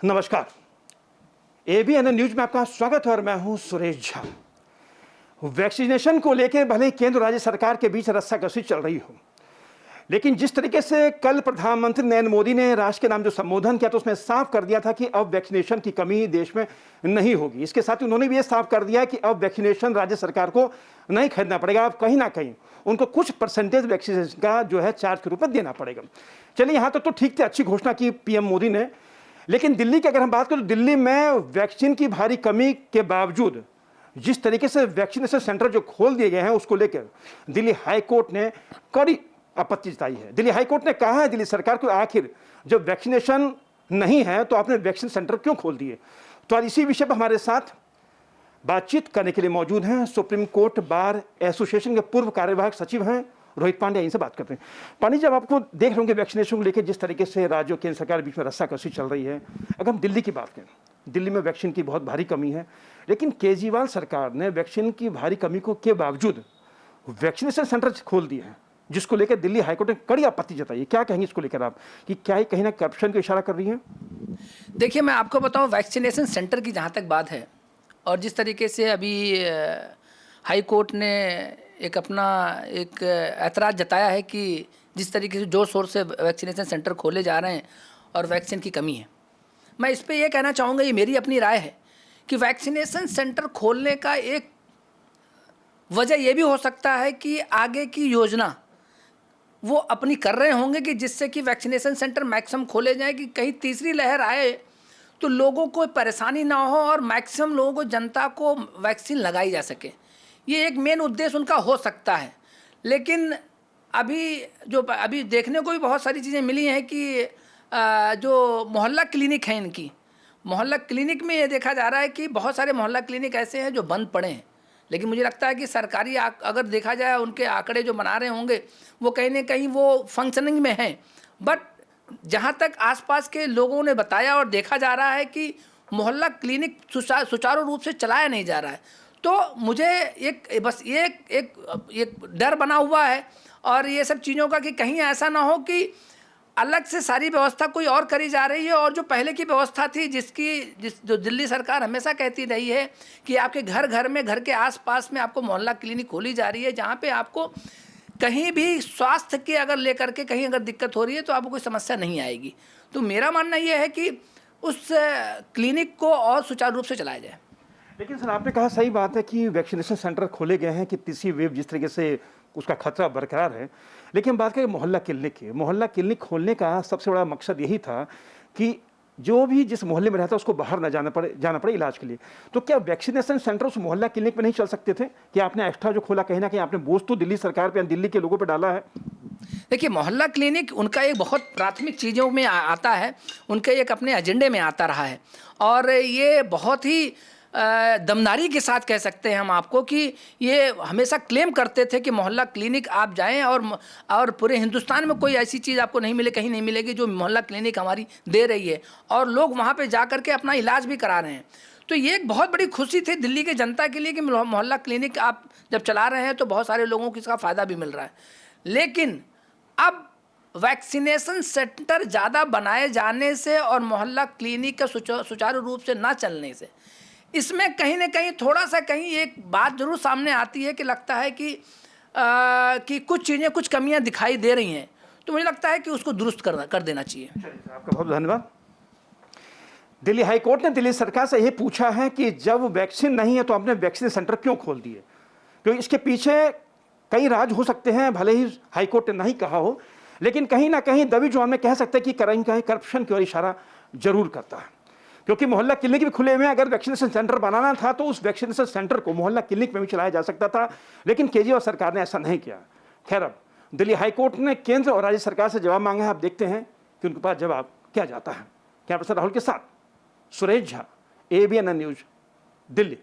नमस्कार, ABN news में आपका स्वागत है और मैं हूं सुरेश झा। वैक्सीनेशन को लेकर भले ही केंद्र और राज्य सरकार के बीच रस्साकसी चल रही हो, लेकिन जिस तरीके से कल प्रधानमंत्री नरेंद्र मोदी ने राष्ट्र के नाम जो संबोधन किया तो उसमें साफ कर दिया था कि अब वैक्सीनेशन की कमी देश में नहीं होगी। इसके साथ ही उन्होंने भी ये साफ कर दिया कि अब वैक्सीनेशन राज्य सरकार को नहीं खरीदना पड़ेगा, अब कहीं ना कहीं उनको कुछ परसेंटेज वैक्सीनेशन का जो है चार्ज के रूप में देना पड़ेगा। चलिए, यहाँ तो ठीक थी, अच्छी घोषणा की पीएम मोदी ने, लेकिन दिल्ली की अगर हम बात करें तो दिल्ली में वैक्सीन की भारी कमी के बावजूद जिस तरीके से वैक्सीनेशन सेंटर जो खोल दिए गए हैं उसको लेकर दिल्ली हाई कोर्ट ने कड़ी आपत्ति जताई है। दिल्ली हाई कोर्ट ने कहा है दिल्ली सरकार को, आखिर जब वैक्सीनेशन नहीं है तो आपने वैक्सीन सेंटर क्यों खोल दिए। तो आज इसी विषय पर हमारे साथ बातचीत करने के लिए मौजूद हैं सुप्रीम कोर्ट बार एसोसिएशन के पूर्व कार्यवाहक सचिव हैं रोहित पांड्या। इनसे बात करते हैं। पांड्या, जब आपको देख रहे होंगे वैक्सीनेशन को लेकर जिस तरीके से राज्यों केंद्र सरकार के बीच में रस्साकसी चल रही है, अगर हम दिल्ली की बात करें, दिल्ली में वैक्सीन की बहुत भारी कमी है, लेकिन केजरीवाल सरकार ने वैक्सीन की भारी कमी को के बावजूद वैक्सीनेशन सेंटर खोल दिए हैं, जिसको लेकर दिल्ली हाईकोर्ट ने कड़ी आपत्ति जताई है। क्या कहेंगे इसको लेकर आप, कि क्या ही कहीं ना करप्शन का इशारा कर रही है? देखिए, मैं आपको बताऊं, वैक्सीनेशन सेंटर की जहाँ तक बात है और जिस तरीके से अभी हाई कोर्ट ने एक अपना एक ऐतराज़ जताया है कि जिस तरीके से जोर शोर से वैक्सीनेशन सेंटर खोले जा रहे हैं और वैक्सीन की कमी है, मैं इस पे ये कहना चाहूँगा, ये मेरी अपनी राय है कि वैक्सीनेशन सेंटर खोलने का एक वजह ये भी हो सकता है कि आगे की योजना वो अपनी कर रहे होंगे कि जिससे कि वैक्सीनेशन सेंटर मैक्सिमम खोले जाएं कि कहीं तीसरी लहर आए तो लोगों को परेशानी ना हो और मैक्सिमम लोगों को, जनता को वैक्सीन लगाई जा सके। ये एक मेन उद्देश्य उनका हो सकता है। लेकिन अभी देखने को भी बहुत सारी चीज़ें मिली हैं कि जो मोहल्ला क्लिनिक हैं, इनकी मोहल्ला क्लिनिक में ये देखा जा रहा है कि बहुत सारे मोहल्ला क्लिनिक ऐसे हैं जो बंद पड़े हैं। लेकिन मुझे लगता है कि सरकारी अगर देखा जाए उनके आंकड़े जो बना रहे होंगे वो कहीं ना कहीं वो फंक्शनिंग में हैं। बट जहाँ तक आसपास के लोगों ने बताया और देखा जा रहा है कि मोहल्ला क्लिनिक सुचारू रूप से चलाया नहीं जा रहा है। तो मुझे एक डर बना हुआ है और ये सब चीज़ों का कि कहीं ऐसा ना हो कि अलग से सारी व्यवस्था कोई और करी जा रही है और जो पहले की व्यवस्था थी जो दिल्ली सरकार हमेशा कहती रही है कि आपके घर में, घर के आसपास में आपको मोहल्ला क्लिनिक खोली जा रही है, जहाँ पे आपको कहीं भी स्वास्थ्य के अगर लेकर के कहीं अगर दिक्कत हो रही है तो आपको कोई समस्या नहीं आएगी। तो मेरा मानना ये है कि उस क्लिनिक को और सुचारू रूप से चलाया जाए। लेकिन सर, आपने कहा सही बात है कि वैक्सीनेशन सेंटर खोले गए हैं कि तीसरी वेव जिस तरीके से उसका खतरा बरकरार है, लेकिन बात करें मोहल्ला क्लिनिक की, मोहल्ला क्लिनिक खोलने का सबसे बड़ा मकसद यही था कि जो भी जिस मोहल्ले में रहता है उसको बाहर न जाना पड़े इलाज के लिए। तो क्या वैक्सीनेशन सेंटर उस मोहल्ला क्लिनिक में नहीं चल सकते थे? कि आपने एक्स्ट्रा जो खोला, कहीं ना कहीं आपने बोझ तो दिल्ली सरकार पे, दिल्ली के लोगों पर डाला है। देखिए, मोहल्ला क्लिनिक उनका एक बहुत प्राथमिक चीज़ों में आता है, उनके एक अपने एजेंडे में आता रहा है और ये बहुत ही दमदारी के साथ कह सकते हैं हम आपको कि ये हमेशा क्लेम करते थे कि मोहल्ला क्लिनिक आप जाएं और पूरे हिंदुस्तान में कोई ऐसी चीज़ आपको नहीं मिले, कहीं नहीं मिलेगी जो मोहल्ला क्लिनिक हमारी दे रही है और लोग वहाँ पे जा कर के अपना इलाज भी करा रहे हैं। तो ये एक बहुत बड़ी खुशी थी दिल्ली के जनता के लिए कि मोहल्ला क्लिनिक आप जब चला रहे हैं तो बहुत सारे लोगों को इसका फ़ायदा भी मिल रहा है। लेकिन अब वैक्सीनेशन सेंटर ज़्यादा बनाए जाने से और मोहल्ला क्लिनिक का सुचारू रूप से ना चलने से इसमें कहीं ना कहीं थोड़ा सा कहीं एक बात जरूर सामने आती है कि लगता है कि कुछ चीज़ें, कुछ कमियां दिखाई दे रही हैं। तो मुझे लगता है कि उसको दुरुस्त कर देना चाहिए। आपका बहुत धन्यवाद। दिल्ली हाई कोर्ट ने दिल्ली सरकार से यह पूछा है कि जब वैक्सीन नहीं है तो आपने वैक्सीन सेंटर क्यों खोल दिए, क्योंकि इसके पीछे कई राज हो सकते हैं। भले ही हाई कोर्ट ने नहीं कहा हो, लेकिन कहीं ना कहीं दबी जुबान में कह सकते हैं कि कहीं करप्शन की ओर इशारा जरूर करता है। क्योंकि मोहल्ला क्लिनिक भी खुले हुए हैं, अगर वैक्सीनेशन सेंटर बनाना था तो उस वैक्सीनेशन सेंटर को मोहल्ला क्लिनिक में भी चलाया जा सकता था, लेकिन केजरीवाल सरकार ने ऐसा नहीं किया। खैर, अब दिल्ली हाईकोर्ट ने केंद्र और राज्य सरकार से जवाब मांगा है। आप देखते हैं कि उनके पास जवाब क्या जाता है। कैमरा पर्सन राहुल के साथ सुरेश झा, एबीएन न्यूज, दिल्ली।